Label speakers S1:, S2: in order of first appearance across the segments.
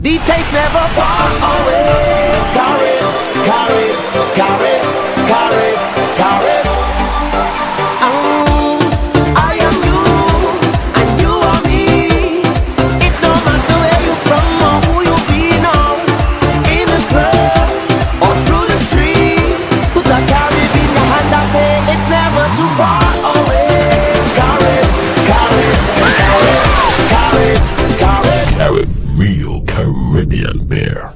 S1: The taste never far away. Carry, carry, carry, carry, carry. I am you, and you are me. It don't matter where you from or who you be now. In the club or through the streets, put a carry in your hand and say it's never too far away. Carry, carry, carry, carry, carry.
S2: Carry real Caribbean beer.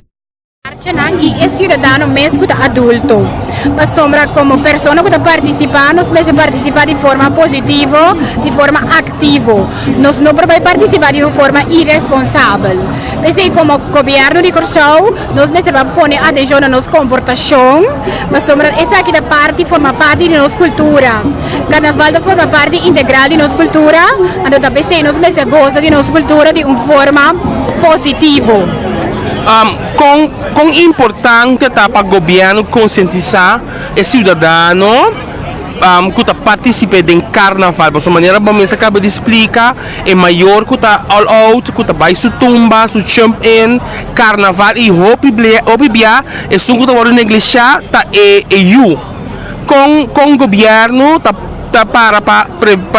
S3: Y es ciudadano mesmo adulto. Mas sombra como persona que participa, nos meses participa de forma positiva, de forma activa. Nós não podemos participar de forma irresponsável. Pensei como governo de Corsau, nós meses vamos pôr adesão na nossa comportação. Mas sombra essa aqui da parte forma parte de nossa cultura. Carnaval forma parte integral de nossa cultura. Então pensei nós meses gosta de nossa cultura de uma forma positiva.
S4: Quão importante está para o governo conscientizar o cidadão que participa do carnaval. De maneira como você acaba de explicar, é maior que está all out, que está vai su tumba, su jump in, carnaval e obibia, é só que está agora negligenciar, tá eu. Com o governo está para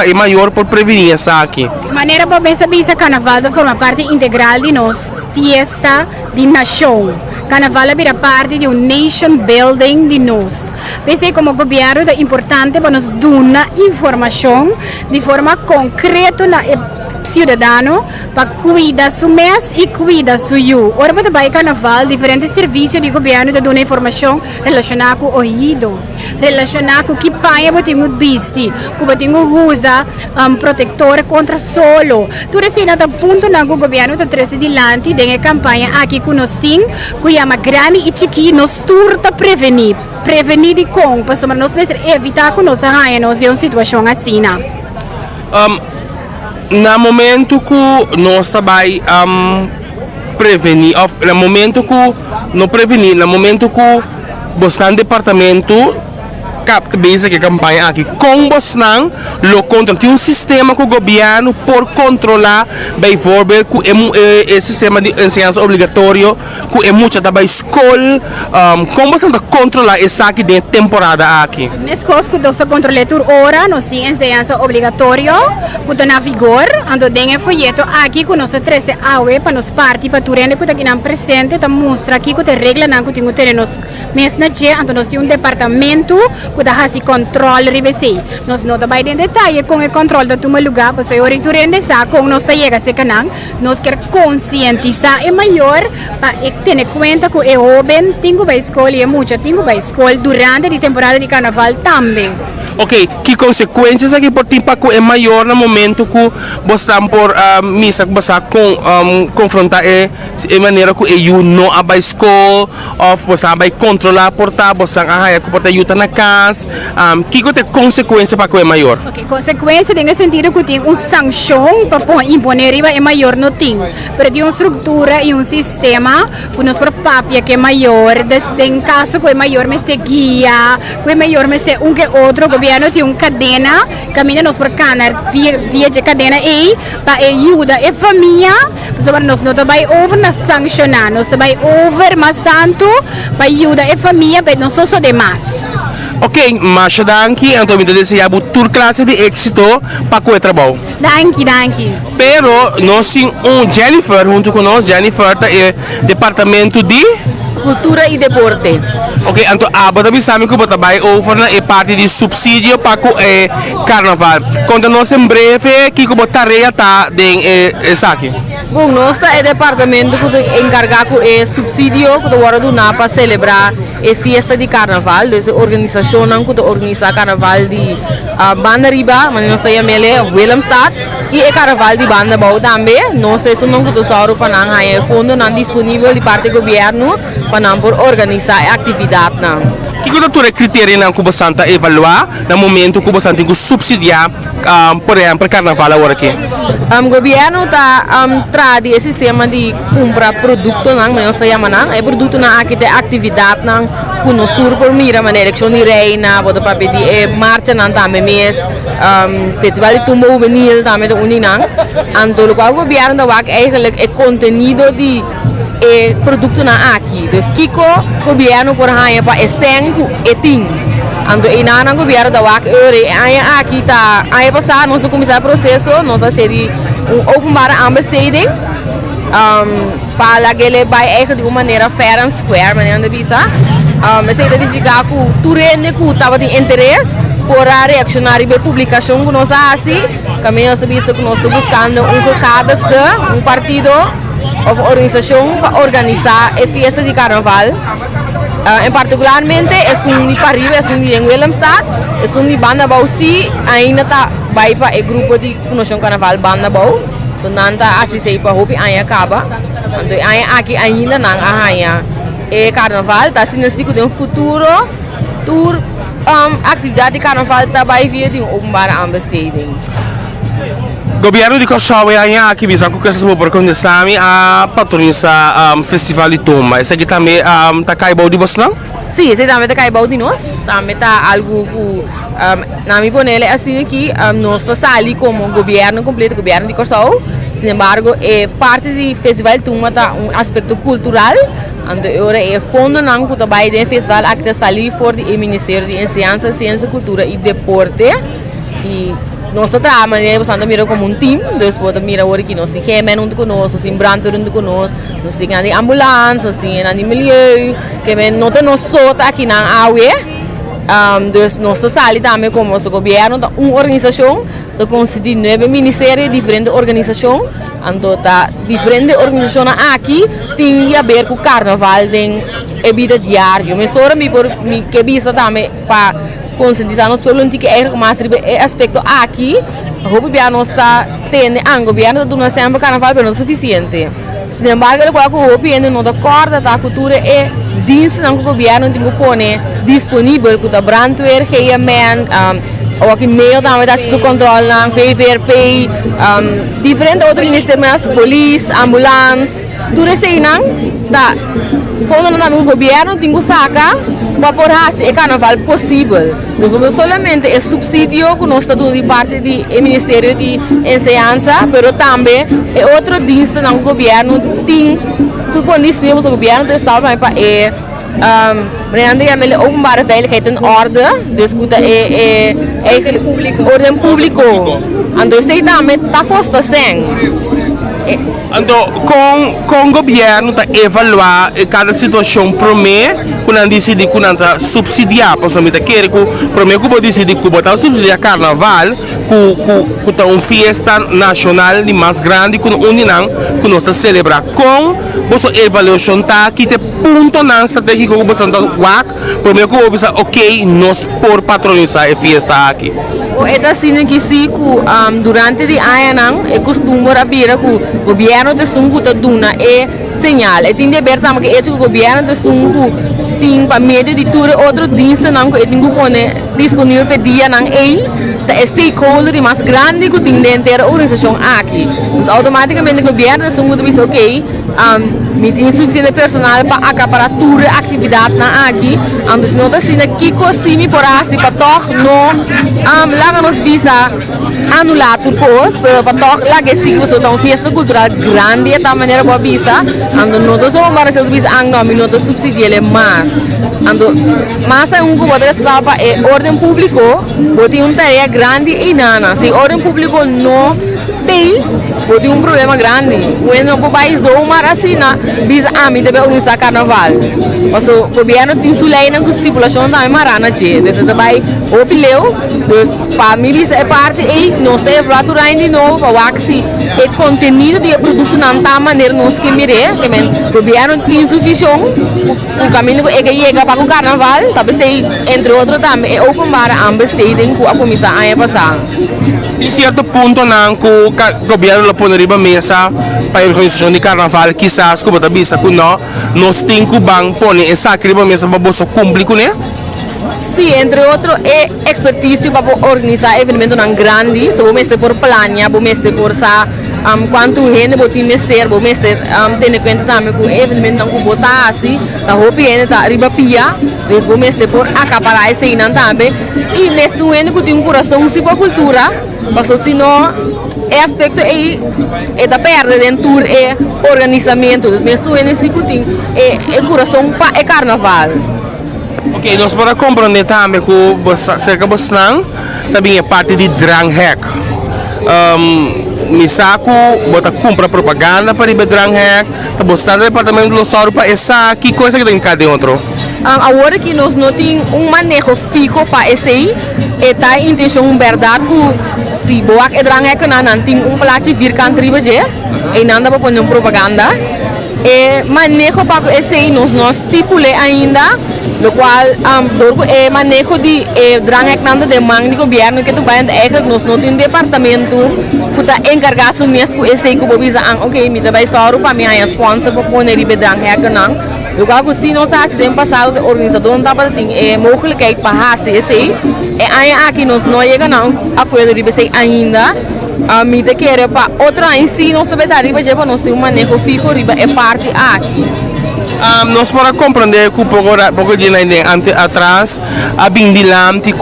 S4: é maior por prevenir isso aqui.
S3: De maneira para pensar que carnaval forma parte integral de nossa festa de nação. Carnaval é parte de nation building de nós. Pensei como governo é importante para nos dar informação de forma concreta na cidadão para cuidar do mês e cuidar do eu. Ora, para trabalhar carnaval, diferentes serviços de governo dão informação relacionada com o ouvido, relacionada com que pai você tem visto, que você tem usa protetor contra solo. Tudo isso é ponto na que o governo está trazendo adiante da campanha aqui que nós temos, que é uma grande e chique, nós turta prevenir de como, para nós evitar que nós saímos de uma situação assim.
S4: No momento que nós trabalhamos prevenir, no momento que não prevenir, no momento que você no departamento que a campanha aqui com você lo contra tem sistema que o governo por controlar bem forbe que é sistema de ensino obrigatório que é muito da escola como você controlar essa aqui de temporada aqui
S3: nesse caso que você controla por hora nós temos ensino obrigatório que está na vigor ando tem folheto aqui que nós traz awe para nos parte para turende que está aqui na presente tá mostra aqui que tem regra não que tem ter nos mês na dia ando nós temos departamento que dá esse controle ribesi nós não trabalha em detalhe com o controle da tua lugar para o retorno sa com nós chega a ser canang nós quer conscientizar é maior para ter conta que é jovem tem que escola e muito tem que escola durante a temporada de carnaval também.
S4: Ok, que consequências aqui por tempo é maior no momento que você por missa que você confrontar é maneira que eu não a escola ou você vai controlar portar você a que porta ajuda na casa que tem consequência para que é maior.
S3: Ok, consequência tem sentido que tem uma sanção para imponer é maior não tem, mas tem uma estrutura e um sistema que nos papia que é maior, em caso que é maior mas se guia, que é maior mas se que outro governo tem uma cadena, caminha nos por canar via de cadena e para ajuda a família, para nós não vai over na sancionar, nós vai over mas tanto para ajuda a família, para não só demais.
S4: Ok, mas danke, então me desejo toda classe de êxito para o trabalho.
S3: Danke.
S4: Pero nós temos Jennifer junto com nós, Jennifer é departamento de
S5: Cultura e Deporte.
S4: Ok, então a bota bisami que bota vai over na é parte de subsídio para o carnaval. Conta-nos em breve que bota tarefa tá de saque.
S5: Bom, nós é departamento que encarregado é subsídio que agora do na para celebrar a festa de carnaval, dessa organização que organiza carnaval de Banda Riba, mas nós é mele Willemstad e é carnaval de Banda Bau também. Nós é um que só para não é fundo não disponível de parte do governo para não por organizar a atividade não.
S4: Que é critério não que você está evaluar no momento que você tem que subsidiar, por exemplo, carnaval agora aqui?
S5: O governo está traz esse sistema de comprar produto não, mas nós chama não, é produto na aqui tem atividade não, que nós tour por mira maneira eleção de reina, pode para pedir marcha não também mês, festival de tumba juvenil também do uninang, então o governo da é conteúdo de e produto na aqui. Então, Kiko, governo por hanya pa esenku eting. Ando inana governo da wak ore aya aqui tá aya passar nós começar o processo, nós seria openbare aanbesteding. Para que ele vai de uma maneira fair and square, maneira de visa. Mas identificar que o terreno que estava de interesse por a reaccionar e a publicação que nós assim, caminho nós visto que nós estamos buscando cada um partido ou organização para organizar a festa de carnaval. Em particularmente é de Pariba, é de Willemstad, é de Banda Bau si ainda tá vai para o grupo de fundação carnaval Banda Bau. So nanta assim sei para hopi aya acaba. Então aya aqui ainda não arranha. E carnaval tá sendo assim de um futuro tour atividade de carnaval tá vai vir de openbare aanbesteding.
S4: Governo de Kosovo ainda aqui visa que essas oportunidades também a patroniza festival de Tumba. Esse aqui também tá caibau de você não?
S5: Sim, esse também tá caibau de nós. Também tá algo que na minha ponele assim que nós está ali como governo completo, governo de Kosovo. Sin embargo, é parte do festival de Tumba tá aspecto cultural. Então, agora é fundo não que também do festival que está ali for do Ministério de Enseñanza, Ciência, Cultura e Deporte. E nós trabalhamos como um time, nós podemos mirar agora que nós temos junto conosco, nós temos branco junto conosco, nós temos ambulância, nós temos milieu, que não temos só aqui na AUE. Nós saímos também como o governo, uma organização, que consiste de 9 ministérios, diferentes organizações. Então, diferentes organizações aqui têm a ver com o carnaval em vida diária. Mas só me que visa também para conscientizar nos pueblos que é mais aspecto aqui, o governo está tendo, o governo está dando sempre carnaval, mas não é suficiente. Sin embargo, o governo não acorda a cultura é diensten que o governo tem que pôr disponível para o brandweer, GMN, ou aqui meio também da se controla, VVRP, diferentes outros ministérios, polícia, ambulância, tudo isso aí não, tá? Quando o governo tem que sacar para pôr o carnaval possível. Nós somente é subsídio que nós estamos de parte do Ministério de Enseñanza, mas também é outro diensto que o governo tem que pôr disponível o governo está para Branding é openbare veiligheid en orde, dus goed eigenlijk orde público. Então sei também tá costa sem.
S4: Então com o governo tá evaluar cada situação promê, quando decide quando tá subsidiar, por exemplo, tá querer que promê que pode decidir que botar subsidiar carnaval, que tá uma festa nacional de mais grande que uninang que nós tá celebrar com boa avaliação tá que te ponto na estratégia que você tá wak, promê que você ok nós por patronizar a festa aqui.
S5: Eta sini kisi ku durante di ayanang e costumo rabira ku governo de sungu ta duna e señal e tinde berta ma que o governo de sungu ting pa medio di tour outro dienste nang ko e tingu pone disponível pe dia nang e ta stakeholder di mais grande ku ting dentro organização aqui. Então automaticamente o governo de sungu diz ok, me tem suficiente personal para acaparar toda a atividade na aqui. Então se não tá sendo que cosimi por assim para toque no lá nos visa anular turcos, pero para toque lá que sim você tá uma festa cultural grande de tal maneira boa visa. Então não tô só para ser visa não me não tô subsidiar mais. Então mas é que pode resultar para ordem público, pode uma tarefa grande e nana. Se ordem público não tem, pode problema grande. Quando o país uma assim na visa mim deve organizar carnaval. O governo tem sua lei na estipulação da marana che, desse também o pileu, dus para mim visa é parte e nós temos fraturar de novo para waxi e conteúdo de produto não tá maneira nós que mire, que men governo tem suficiente o caminho que chega para o carnaval, talvez entre outros também é openbare aanbesteding que a comissão a passar.
S4: Em certo ponto não que o governo lo põe riba mesa para a organização de carnaval, quizás como da bisa que nós temos que pôr essa riba mesa para você cumprir com ele.
S5: Sim, entre outros é expertise para organizar eventos não grandes, so vamos por planear, vamos por sa quanto gente botar mestre, vamos ter em conta também que o evento não que botar assim, tá roupa gente tá riba pia, depois vamos por acaparar esse não também E mesmo que tem um coração sim para a cultura, mas se não é aspecto é da perda dentro é organizamento, mesmo se tem é coração para é carnaval.
S4: Ok, nós para compreender também que cerca de Bosnan também é parte de Dranghek. Misako, bota compra propaganda para ir Dranghek, tá Bosnan departamento do Soro para essa que coisa que tem cada outro.
S5: Agora que nós não tem manejo fixo para esse aí, está a intenção verdade que se boa é Dranghek não tem plato vir country baje, e nada para pôr propaganda. E manejo para esse aí nós estipulamos ainda, lo qual manejo de Dranghek nada de mão de governo que tu vai entrar nós não tem departamento que está encarregado mesmo esse aí que vou dizer, ok, me vai só para mim é sponsor para pôr nele Dranghek não. Eu acho que se nós assim passado o organizador não estava tendo mogelijkheid para fazer esse aí, e aqui nós não chegamos a acordo de esse ainda. Me te quer para outra em si não sabe dar riba para nós ter manejo fixo riba é parte aqui.
S4: Nós para compreender que pouco de atrás a bindilam que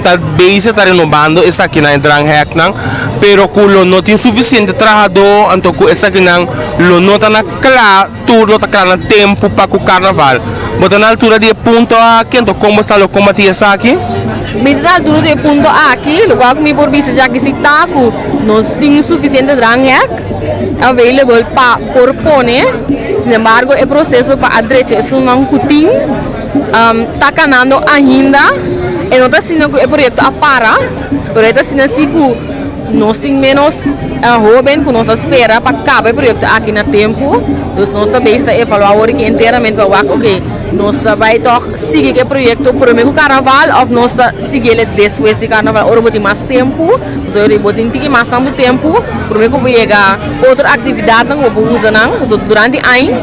S4: tá base está renovando essa aqui na Dranghek não, pero que não tem suficiente trabalhador então que essa aqui não não está na clara tudo está clara tempo para o carnaval. Mas na altura de ponto aqui então como está o combate essa aqui?
S5: Na altura de ponto aqui, lugar que me por vista já que se tá que nós temos suficiente Dranghek available para por pone. Sin embargo, o processo para adressar não tem está canando ainda e não está sendo que o projeto para, mas está sendo assim que nós temos menos jovens que nós espera para acabar o projeto aqui no tempo. Então, nós também está evaluando que inteiramente para o ok, nós vai seguir o projeto primeiro o carnaval ou nós seguir ele depois do carnaval. Ora, vou ter mais tempo, vou ter mais tempo, primeiro vou chegar outra atividade não vou usar não, durante o ano.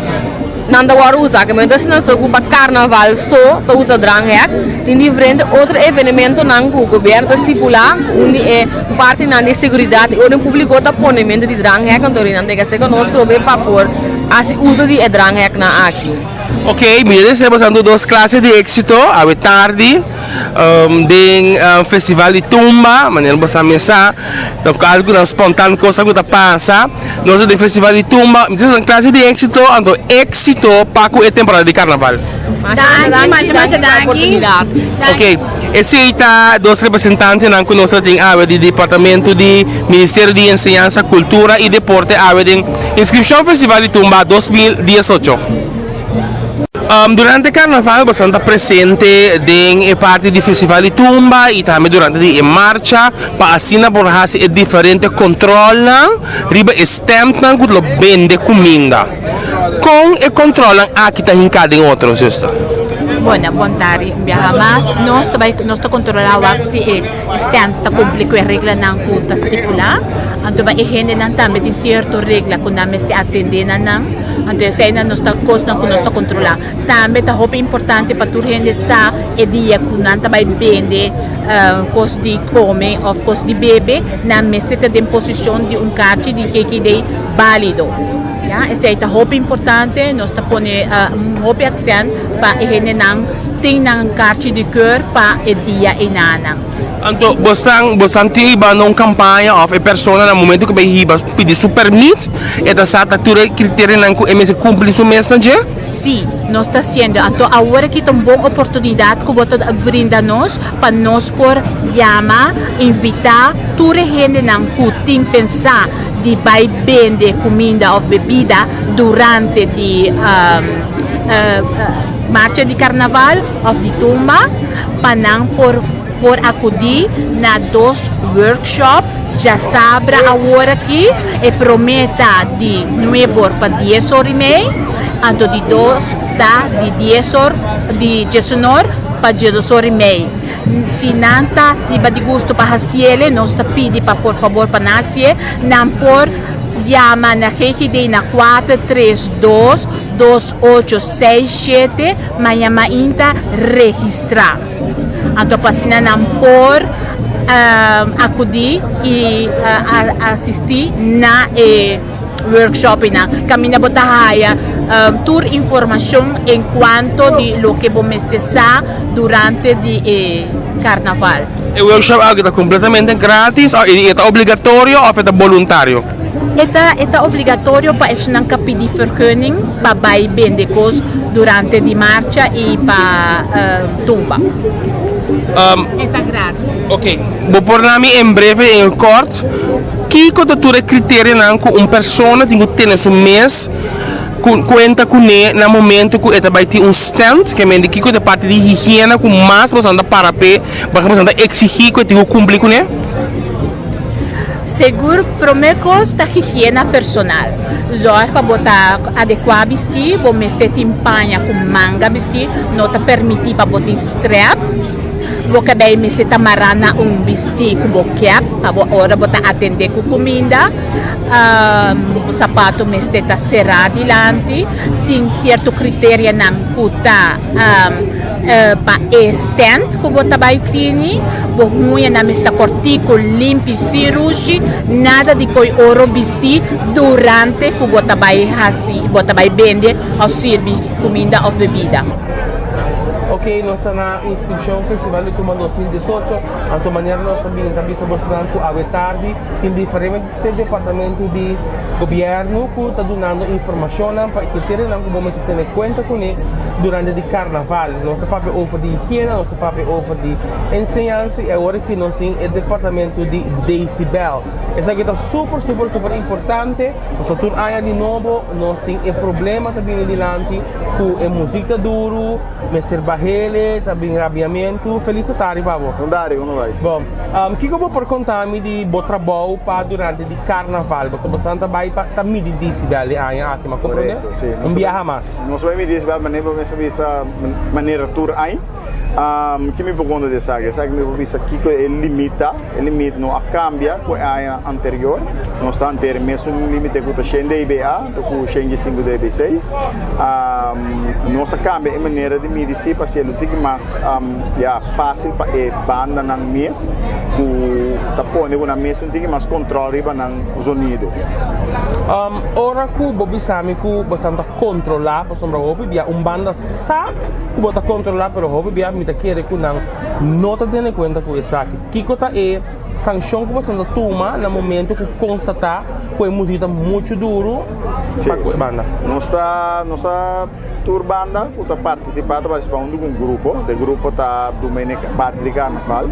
S5: Nanda waru usa que mas não só para carnaval só to usa Dranghek tem diferente outro evento não que o governo estipular onde é parte na de segurança e o público está ponendo de Dranghek então não que se nós trobe para por assim uso de Dranghek na aqui.
S4: Ok, mira, estamos fazendo duas classes de êxito, à tarde, do festival de tumba, maneira você pensar, então algo não espontâneo coisa que passa, nós do festival de tumba, temos uma classe de êxito, então êxito para a temporada de carnaval. Ok, esse está dois representantes que nós temos do departamento de Ministério de Enseñanza, Cultura e Deporte, a inscrição festival de tumba 2018. Durante o carnaval você está presente em parte do festival de tumba e também durante a marcha para assim por fazer diferentes controles riba stamp que lo vende comida com o controle aqui está em cada outro justo.
S6: Bueno, vontade mas nós também nós controlamos se stand está cumprir com a regra não que está estipulada então vai gente não também tem certa regra que não está atendendo não então se ainda nós está costa que nós está controlando também está muito importante para tu gente sa e dia que não também vende coisa de comer ou coisa de beber na mesma tem posição de carte de que é válido. Ja, esse é muito importante, nós estamos muito accent para a gente não ter uma carta de cor para o dia e nada.
S4: Então, você tem uma campanha ou a pessoa no momento que vai pedir seu permit e está saturando os critérios que cumprir seu mensagem?
S6: Sim, nós estamos fazendo. Então, agora que tem uma boa oportunidade que você brinda nós para nós por chamar, invitar toda a gente que tem pensar de vai vender comida ou bebida durante a marcha de carnaval ou de tumba para não por acudir na dois workshops já sabe agora aqui e prometa de 9 para 10 horas e meia então de 2 de 10 horas de 19 para 2 horas e meia se não está de gosto para fazer nós está pedindo para por favor para nascer não por llama na GGD na 432-2867 mas llama ainda registrar então para não por acudir e assistir na workshop na caminha botahaya tour informação enquanto de lo que vamos estar durante carnaval.
S4: O workshop é completamente grátis, é obrigatório ou é voluntário?
S6: É obrigatório para isso não pedir vergunning para vai vender coisas durante a marcha e para tumba. É grátis.
S4: Ok, vou pôr em breve, em corto, que cotatura critério não com uma pessoa tem que ter no mês conta com ele no momento que ele vai ter um stand que me indica que da parte de higiene com mais você anda para pé, você anda exigir que ele cumprir com ele.
S6: Seguro, primeira coisa, a higiene personal. Zorg para botar adequado vestir, bom mestre timpanha com manga vestir, não te permitir para botar strap. Boca bem me se tamarana vestir com boquete, para hora botar atender com comida. O sapato mestre tá cerrado dilante, tem certo critério não cuta para stand que bota baitini, bohunha na mesta cortico limpo cirurgi, nada de coi oro vestir durante que bota vai vender ou servir comida ou bebida.
S4: Ok, nós estamos na inscrição Festival de Tumba 2018. A tua maneira nós também estamos mostrando a tarde em diferentes departamentos de governo que está dando informação para que terem que vamos ter conta com ele durante o carnaval. Nosso papel over de higiene, nosso papel over de ensinança e agora que nós temos o departamento de decibel. Isso aqui está super importante. Nosso turno aí de novo, nós temos o problema também adiante com a música duro, Mr. Bahele, também rabiamento. Feliz tarde, Pablo.
S7: Não dá, não vai.
S4: Bom, o que eu vou por contar-me de bom trabalho para durante o carnaval? Você vai para medir decibel aí, aqui, mas compreende? Não viaja mais.
S7: Nós vamos medir decibel, mas nem vamos saber essa maneira tour aí. Que me pergunta de sabe que me visa que o limite não cambia com a área anterior. Nós está anterior mesmo limite com o 100 dBA, com o 105 dB6. Nossa cambia é maneira de medir se para ser mais fácil para a banda na mês, o tapone na mês não tem mais controle para o sonido.
S4: Ora que o Bobby Sami que você controlar para sombra roupa, via banda sabe que você controlar para roupa, via me querer que não está tendo conta com isso aqui. Que coisa é sanção que você toma no momento que constatar que a música é muito duro para a banda.
S7: Nossa tour banda está participando de um grupo. O grupo está do parte de carnaval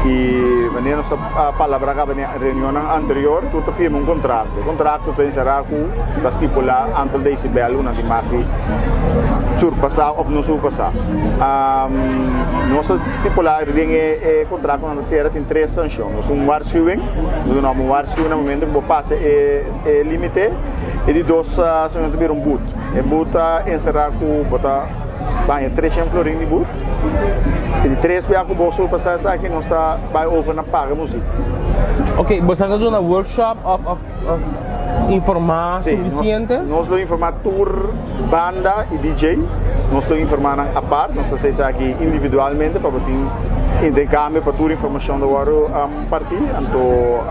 S7: e a nossa palavra na reunião anterior tudo firma contrato. O contrato tem será que está estipulado entre decibel uma de marca surpassar ou não surpassar. Nossa estipulado é contrato na série tem 3 sanções. Waarschuwing, dus dan een waarschuwing op het moment dat we passen limite e de 2 sanções também boot. E boot encerrar com botar banha 300 florin de boot. E de 3 para o bolso passar essa aqui nós está vai over na paga música.
S4: Ok, você está dando um workshop of informar suficiente?
S7: Nós vamos informar tour, banda e DJ. Nós estamos informando a parte, nós estamos aqui individualmente para botar intercâmbio para toda a informação do partir, então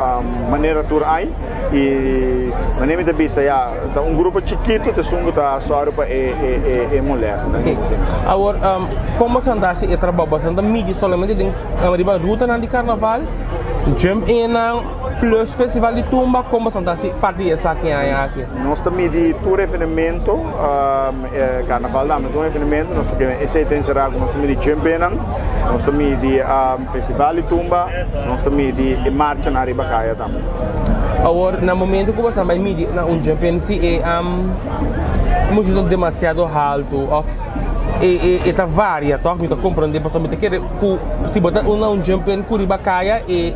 S7: maneira tour aí e maneira de vista grupo chiquito te sungo tá só para molesta.
S4: Agora, como você anda se trabalha, você anda mídia somente de uma ruta na de carnaval, jump in plus festival de tumba, como você anda se partir essa aqui?
S7: Nós estamos de tour evenemento, carnaval da tour evenemento, nós temos esse tem será nós estamos de jump in, nós estamos de festival de tumba, nós estamos de marcha na Ribacaia também.
S4: Agora, no momento que você vai medir jump in, se é muito demasiado alto, está varia, tá? Me compreender, você me quer se botar jump in com Ribacaia e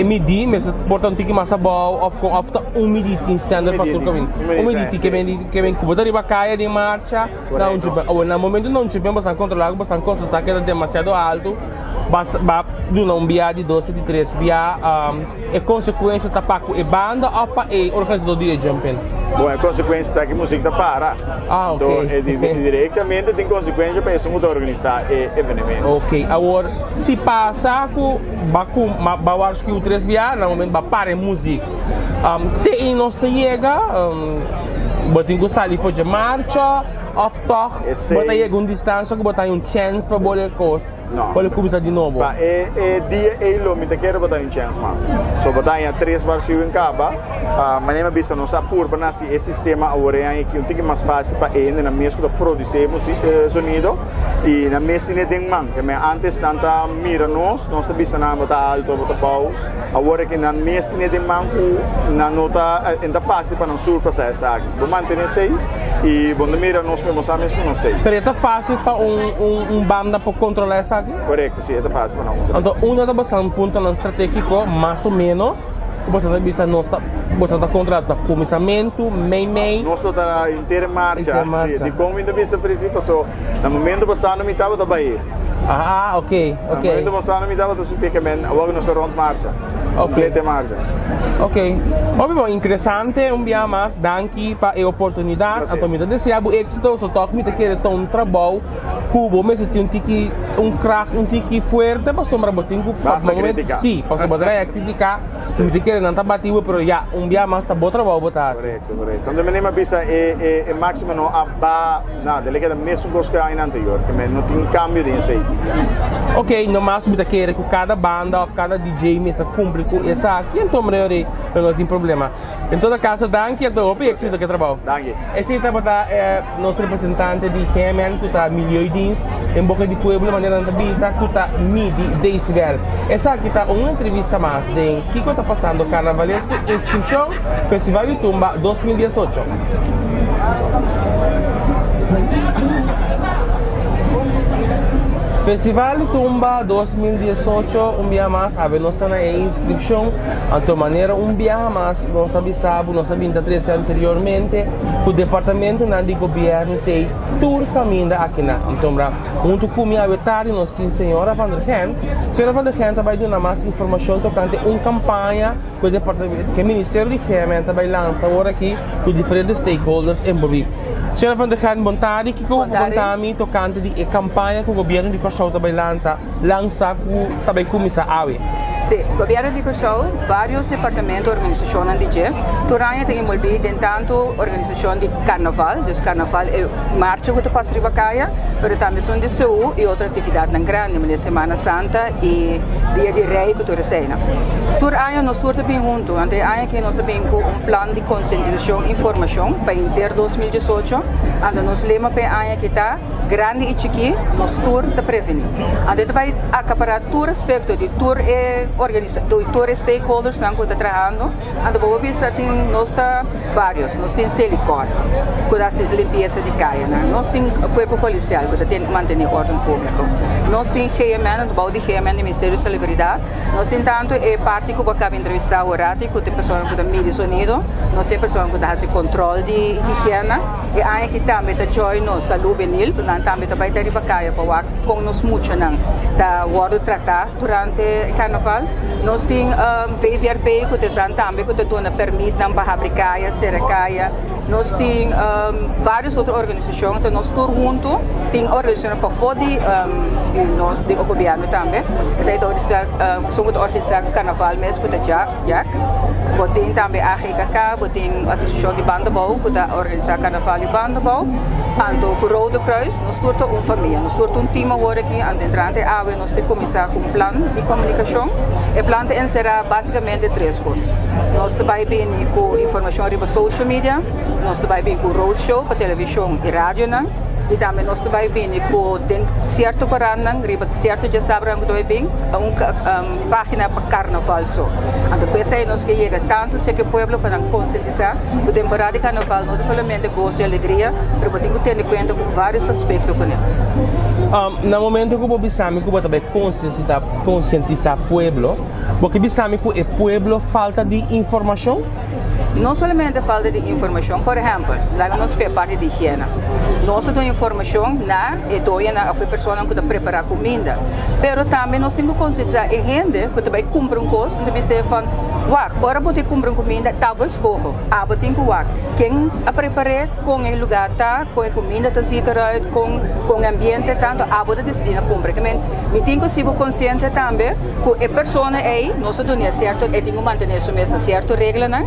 S4: medir, mas portanto que mais bom, ou umidity standard para tudo que vem. Umidity que vem com botar Ribacaia de marcha, não jump. Ou no momento não jump, você controlar, você constatar que é demasiado alto. Basta via de 12 de 3 via é consequência da para a banda ou para o organizador de jumping.
S7: Bom, a consequência da que a música para.
S4: Ok.
S7: Então, diretamente tem consequência para isso mudar organizar o evento.
S4: Ok. Agora, se passa com bawares que o 3 via, no momento para a música, tem não se chega, botem que sair for de marcha, off talk, botar aí alguma distância, que botar um chance para botar coisa.
S7: Não.
S4: Pode começar de novo.
S7: Dia e lo me te quero botar em chance mais. So botar em 3 varsiu em caba, mas nem vista não sa por para nasi esse sistema agora é que um tique mais fácil para ele na mesmo da produzir sonido e na mesmo nem tem man, que antes tanta mira nós tá vista na botar alto, botar pau, agora que na mesmo nem tem man na nota ainda fácil para não surprocessar. Vou manter isso aí e bom mira nós mesmos a mesmo nós tem.
S4: Pero é fácil para banda para controlar isso aqui?
S7: Correto, sim, é fácil para não.
S4: Então, uma das ponto estratégico, mais ou menos, você está contrata começamento, main.
S7: Nós está inteira marcha. De como ainda vista princípio, so, no momento você não me estava da Bahia.
S4: Ah, ok.
S7: No momento você não me estava da Supicamente, agora nós rond marcha. Completa marcha.
S4: Ok. Óbvio, interessante, dia mais, danke para a oportunidade. Então, me desejo êxito, só toque me te querer ter trabalho, cubo, mas tem um tique forte, para sombra botar
S7: basta criticar.
S4: Sim, para poder criticar, me te querer não tá batido, pero já, dia mais tá bom trabalho botar.
S7: Correto. Então, também me pisa é máximo não aba nada, ele quer mesmo coisa que ainda anterior, que não tem cambio de isso aí.
S4: Ok, no máximo me te querer que cada banda ou cada DJ me cumpre com essa aqui, então não tem problema. Em todo caso, danke, então, o êxito que trabalho.
S7: Danke.
S4: Esse está nosso representante de Gemen, que está Milhões Dins, em Boca de Pueblo, maneira de visa, que está Midi Decibel. Essa aqui está uma entrevista mais de que está passando Carnavalesco, inscrição, Festival de Tumba 2018. Festival Tumba 2018, dia mais, a nossa inscrição, de maneira dia mais, nós avisamos, nós avisamos anteriormente, o departamento do governo tem tour caminho aqui na então, junto com minha vetária, nós temos a senhora Van der Gent. A senhora Van der Gent vai dar mais informação tocante uma campanha que o departamento, que o Ministério de Gemen vai lançar agora aqui com diferentes stakeholders envolvidos. A senhora Van der Gent, boa tarde, que contami tocante de campanha que o governo de Curaçao também lança também começa a ver.
S8: Sim, o governo de Curaçao, vários departamentos, organizações de G, Turania tem envolvido em tanto organização de carnaval, dus carnaval é marcha que passa riba caia, mas também são de saúde e outra atividade na grande, como Semana Santa e Dia de Rei que tu recena. Turania nós turta bem junto, ante aí que nós sabemos um plano de conscientização e informação para inter 2018, ante nós lema para aí que está grande e chiqui, nós turta prevenir. Ante vai acaparar todo aspecto de tour e tour stakeholders que está trabalhando, ante vou ver se tem nós vários, nós tem Selicor, que dá limpeza de caia, nós tem corpo policial que tem manter ordem público, nós tem GMN, do baú de GMN do Ministério da Celebridade, nós tem tanto parte que eu acabo de entrevistar o Rati, que tem pessoas que dão mídia sonido, nós tem pessoas que dão controle de higiene, e aí que também está join no saúde benil, também vai ter ribacaia para com nós muito não, tá word tratar durante carnaval, nós tem VVRP que tem também que dona permite não para fabricar, sercaia, nós tem várias outras organizações, então nós todos juntos tem organizações para fora de nós de governo também, essa é a são organização carnaval mesmo que está já, tem também a RKK, tem a associação de Bandebouw que está organizando carnaval de Bandebouw, então o Rode Kruis, nós todos uma família, nós todos um time agora aqui, entrante nós temos começar com um plano de comunicação, e o plano será basicamente 3 coisas. Nós também bem com informação sobre social media, nós também bem com roadshow para televisão e rádio, e também nós também bem com certo corano, certo já sabe que também bem uma página para carnaval só. Então com isso aí nós que chega tanto se que o povo para conscientizar que a temporada de carnaval não é somente gozo e alegria, mas tem que ter em conta com vários aspectos com ele.
S4: No momento que o Bisami que também conscientizar o povo, porque Bisami que o povo falta de informação.
S8: Não somente falta de informação, por exemplo, lá nós que é parte de higiene. Nós damos informação na pessoa que prepara comida, mas também nós temos que conscientizar a gente que também compra coisa, então você fala, agora vou ter que comprar comida, talvez corro, vou ter que quem a preparar com o lugar tá, com a comida tá com o ambiente tanto, vou decidir a comprar. Me tenho que ser consciente também que a pessoa aí, nós damos certo, e tenho que manter essa mesma certa regra, né?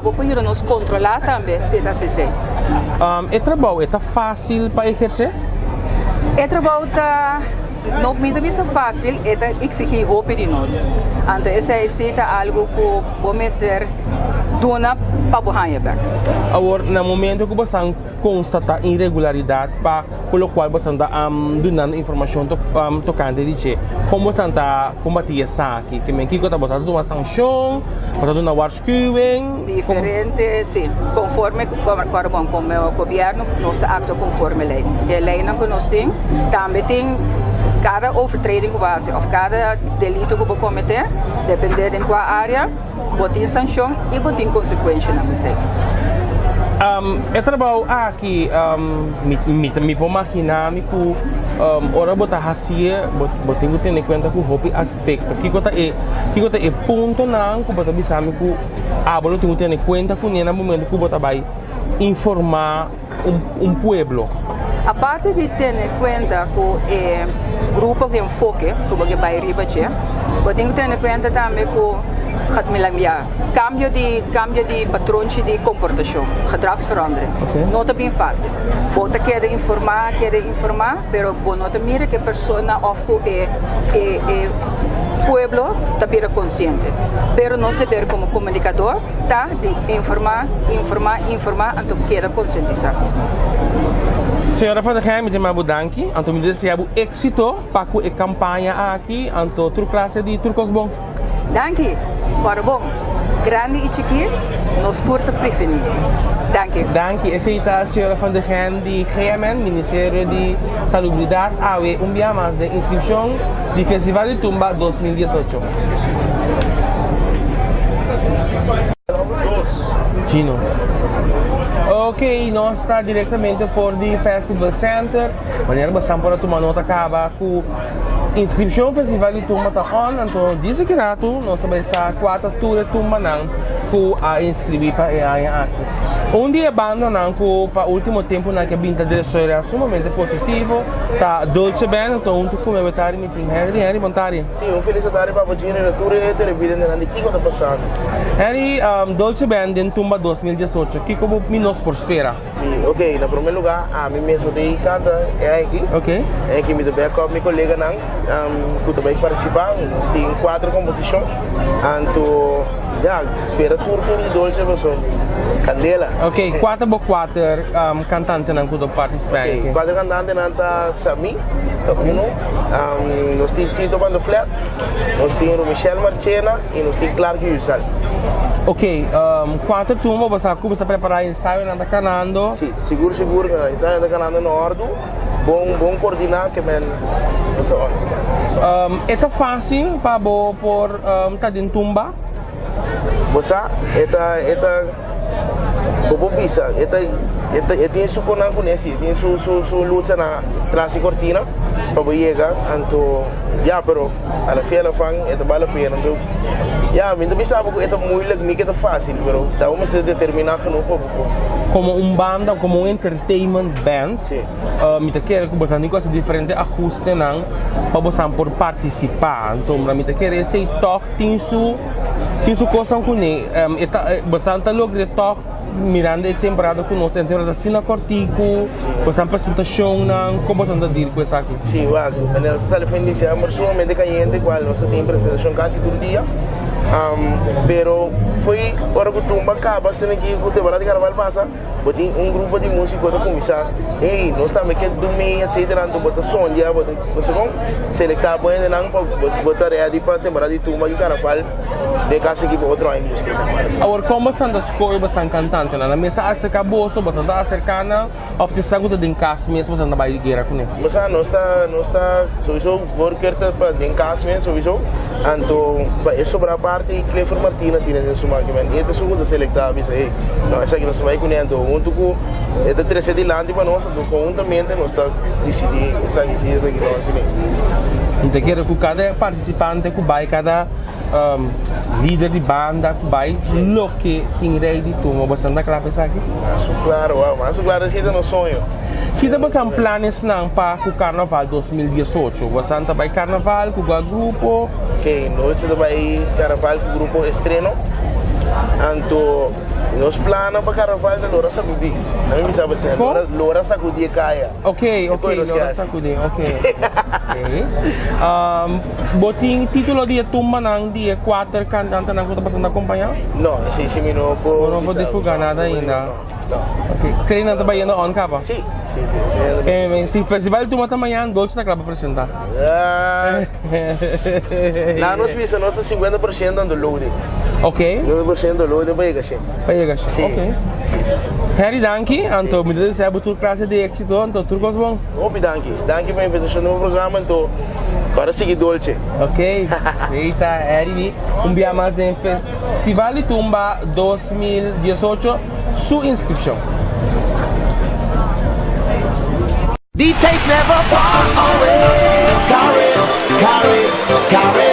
S8: Vou poder nos controlar também se está assim.
S4: É trabalho, é fácil para exercer?
S8: É trabalho não me é fácil é exigir roupa de nós. Então, essa é algo que vamos ter dona para borrar back.
S4: Agora, no momento que você constata irregularidade, para pelo qual você está dando informação tocante de como você está combatendo isso aqui, que me kiko você dando uma sanção, você dando uma waarschuwing.
S8: Diferente, sim, conforme como o governo nós acta conforme a lei. E a lei não que nós temos, também tem cada overtreding que você, ou cada delito que você cometer, dependendo de qual área, botem sanção e botem consequência na mesa.
S4: Eu trabalho aqui, me vou imaginar que ora botar racia, botem que ter em conta que o aspecto, que é ponto não, que botar bisame que abro tem que ter em conta que no momento que botar vai informar pueblo.
S8: A parte de ter em conta que grupo de enfoque que você vai riba você tem que ter em conta também que cambio de patrão de comportação, gedragsverandering.
S4: Okay.
S8: Não é bem fácil. Você quer informar, mas você não mira que a pessoa ou que o pueblo está bem consciente. Mas nós devemos como comunicador tá de informar, então quer conscientizar.
S4: Senhora Van der Heim, me chamo Danki, então me desejo êxito para a campanha aqui, então outra classe de turcos bom.
S8: Danke, para bom. Grande e chiquito, nós turta preferir. Danke.
S4: Danke, essa é a senhora Van der Heim de CREAMEN, Ministério de Salubridade, AWE, dia mais de inscrição do Festival de Tumba 2018. Gino. Ok, nós está diretamente fora do Festival Center. Maneira bastante para tomar nota acaba com inscrição Festival de Tumba tá on, então diz que rato nós também está 4 tours Tumba não com a inscrever para a aqui. Dia banda não com para último tempo na que a binta direção é sumamente positivo, tá Dolce Band, então tu como vetar me tem Henry Montari.
S9: Sim, felicidade para você na tour e televidente na que está passando.
S4: Henry Dolce Band em Tumba 2018, que como nos prospera.
S9: Sim, ok, na primeiro lugar a mim mesmo de canta é aqui.
S4: Ok.
S9: É aqui me do backup meu colega não que também participar, nós temos 4 composições, então já espera tour de Dolce Band. Candela.
S4: Ok, 4x4 cantante não pudo participar.
S9: Ok, 4 cantantes não tá Sami, tá uno. Nós temos Tito Bando Flat, nós temos Michelle Marchena e nós temos Clark Yusal.
S4: Ok, 4 turmas você começa a preparar ensaio na canando.
S9: Sim, seguro ensaio na canando no ordo, bom coordenar que men está on.
S4: É fácil para por tá dentro tumba.
S9: Você Bobo bisa, tem su konan kunesi, tem su luta na trás cortina para chegar, então já pero a la fiel fan vale a pena, então já me bisa porque é muito me que é fácil, pero tá vamos determinar que não
S4: como banda, como entertainment band, me te quer que você coisa diferente ajuste não para você por participar, então me te quer esse toque tem su coisa com ele, bastante logo toque mirando a temporada com nós, a temporada assim na cortico, você apresentação não, como você anda a dizer com isso aqui?
S9: Sim, claro, mas sale fim de semana, sumamente caliente, qual nós temos apresentação quase todo dia, pero foi hora que tumba acaba, sendo que o temporada de carnaval passa, botem grupo de músicos para começar, ei, nós também que dormir, etc, então botar som, já botar, você vão selectar bem de não, botar ready para temporada de tumba de carnaval, de casa que outro ano música.
S4: Agora como você anda escolhe você cantante, na mesa acerca bolso, você anda acercando, ou você está com em casa mesmo, você anda vai guerra com ele.
S9: Mas não está, sowieso worker para em casa mesmo, sowieso, então é sobre a parte que Clever Martina tinha em sua máquina, e é segundo selectar, bisa, ei, não essa que nós vai com ele, junto com é de 13 de lande para nós, conjuntamente nós está decidir essa que nós assim.
S4: Então quero que cada participante, que vai cada líder de banda, que vai lo que tem rei de turma, você anda claro pensar aqui?
S9: Mas claro, assim é no sonho.
S4: Se você tem planos não para o Carnaval 2018, você anda vai Carnaval com o grupo?
S9: Ok, nós vai Carnaval com o grupo Estreno, então Nos planos para carnaval de Lora Sacudi. Não me sabe se é Lora Sacudi Kaya.
S4: Ok, Lora Sacudi, ok. Boting título dia tumba nang dia 4 cantante nang kuta pasang acompanhar?
S9: Não, se me não for.
S4: Não vou divulgar nada ainda. Ok. Querem não trabalhando on capa?
S9: Sim.
S4: Se festival tumba tamanho, Dolce na capa apresentar.
S9: Lá nós vimos nós 50% do load.
S4: Ok.
S9: 50% do load para chegar. Sim.
S4: Ok. Harry Danki, Anto, me deu certo tudo classe de éxito, Anto, tudo coisa bom.
S9: Opi Danki para invitação no programa, então para seguir Dolce.
S4: Ok. Eita, Harry, dia mais de Festival de Tumba 2018, sua inscrição.
S1: The taste never far away. Carry, carry, carry